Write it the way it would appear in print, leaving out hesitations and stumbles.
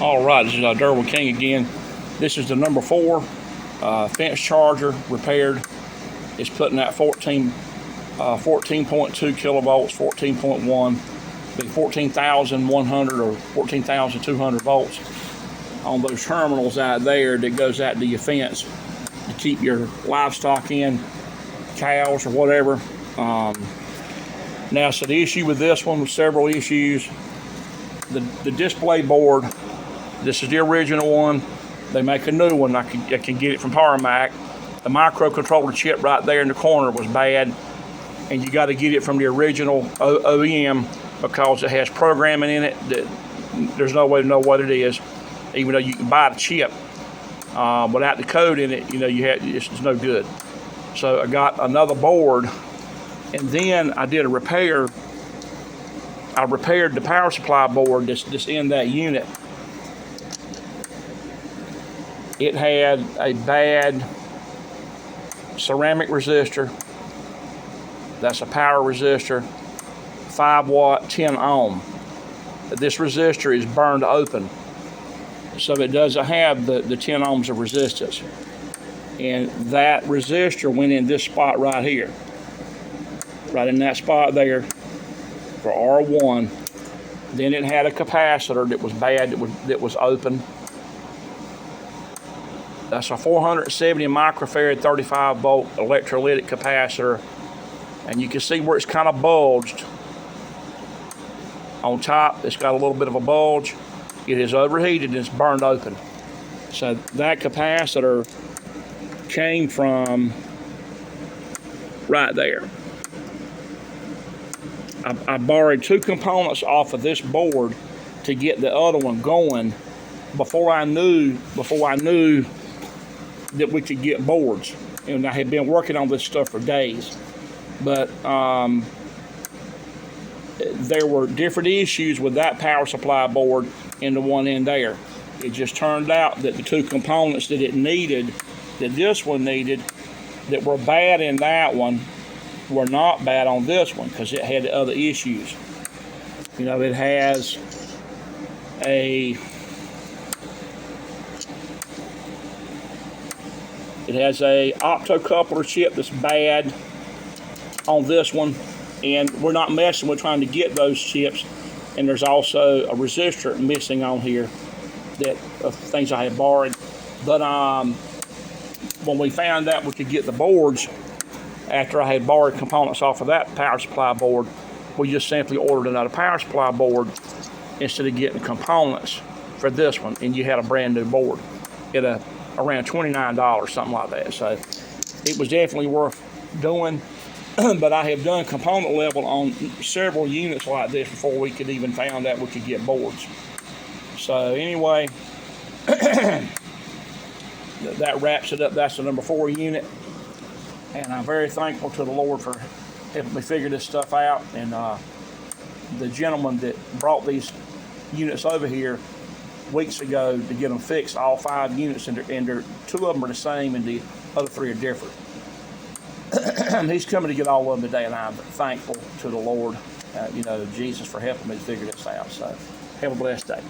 All right, this is Durable King again. This is the number 4 fence charger repaired. It's putting out 14.2 kilovolts, 14.1, be 14,100 or 14,200 volts on those terminals out there that goes out to your fence to keep your livestock in, cows or whatever. Now, so the issue with this one was several issues. The display board, this is the original one. They make a new one. I can get it from Powermac. The microcontroller chip right there in the corner was bad, and you got to get it from the original OEM because it has programming in it that there's no way to know what it is, even though you can buy the chip. Without the code in it, it's no good. So I got another board, and then I did a repair. I repaired the power supply board that's in that unit. It had a bad ceramic resistor. That's a power resistor, 5 watt, 10 ohm. This resistor is burned open, so it doesn't have the 10 ohms of resistance. And that resistor went in this spot right here, right in that spot there for R1. Then it had a capacitor that was bad, that was open. That's a 470 microfarad 35 volt electrolytic capacitor, and you can see where it's kind of bulged. On top, it's got a little bit of a bulge. It is overheated and it's burned open. So that capacitor came from right there. I borrowed 2 components off of this board to get the other one going before I knew that we could get boards. And I had been working on this stuff for days. But there were different issues with that power supply board and the one in there. It just turned out that the 2 components that it needed, that this one needed, that were bad in that one, were not bad on this one because it had other issues. It has a optocoupler chip that's bad on this one, and we're not messing with trying to get those chips. And there's also a resistor missing on here that of things I had borrowed. But when we found out we could get the boards after I had borrowed components off of that power supply board, we just simply ordered another power supply board instead of getting components for this one, and you had a brand new board at around $29, something like that. So it was definitely worth doing. But I have done component level on several units like this before we could even find out we could get boards. So anyway, that wraps it up. That's the number 4 unit. And I'm very thankful to the Lord for helping me figure this stuff out. And the gentleman that brought these units over here weeks ago to get them fixed, all 5 units, and 2 of them are the same and the other 3 are different. He's coming to get all of them today, and I'm thankful to the Lord, Jesus, for helping me to figure this out. So have a blessed day.